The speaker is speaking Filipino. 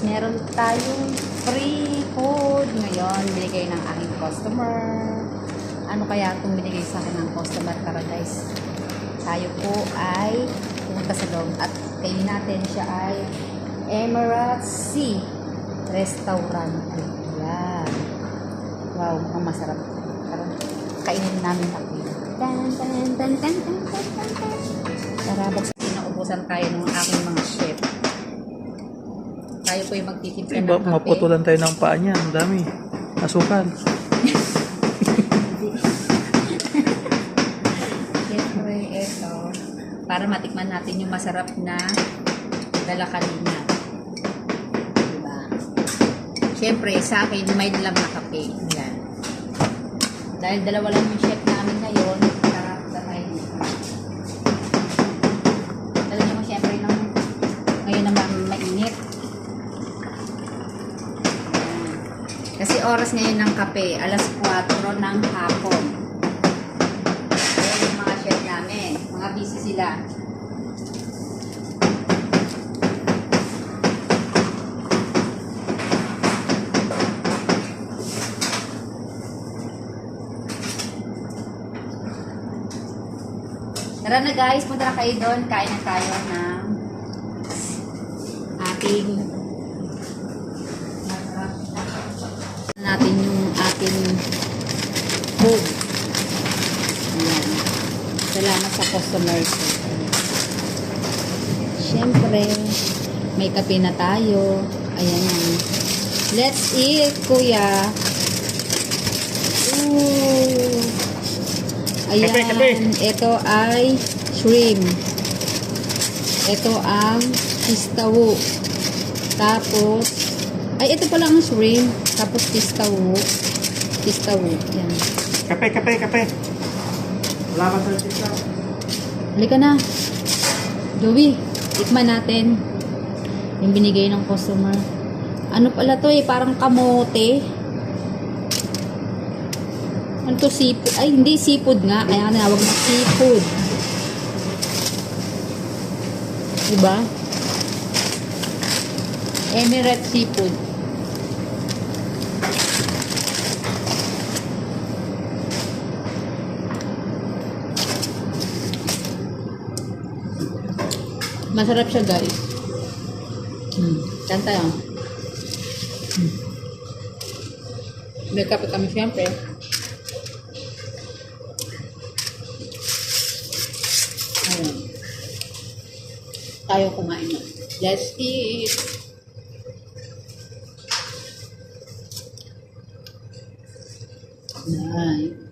meron tayong free food ngayon. Binigay ng aking customer. Ano kaya itong binigay sa akin ng customer? Tara guys. Tayo po ay pumunta sa loob at kainin natin siya ay Emirates Sea Restaurant. Ayan. Wow, mukhang masarap. Tara, kainin namin ako. Tan, tan, tan, tan, tan, tan, tan, tan. Tara, pinaubusan tayo ng aking mga chef. Tayo po yung magtitimpla ng kape. Maputulan tayo ng paa niya. Ang dami. Asukal. Siyempre, ito. Para matikman natin yung masarap na dalakalina. Diba? Siyempre, sa akin, may lang na kape. Yan. Dahil dalawa lang yung chef namin ngayon, sabay dito. Talaga mo siyempre ngayon naman mainit. Kasi oras ngayon ng kape, alas 4 ng hapon. Ayan yung mga chef namin. Mga busy sila. Tara na guys, punta na kayo doon. Kain na tayo ng ating natin yung ating food. Ayan. Salamat sa customers. Siyempre, may kape na tayo. Ayan yan. Let's eat, kuya. Ooh. Ayan. Kape. Ito ay shrimp. Ito ang pistawo. Tapos, ay, ito pala ang shrimp. Tapos, pistawo. Pistawo. Yan. Kape. Wala ka sa pistawo. Halika na. Joey, tikman natin. Yung binigay ng customer. Ano pala to eh? Parang kamote. Ano to? Seafood? Ay, hindi seafood nga. Kaya tinawag na seafood. Diba? Emirates Seafood. Masarap siya guys. Saan tayo? May kape kami siyempre. Ayun. Tayo kumain na. Let's eat! Nice.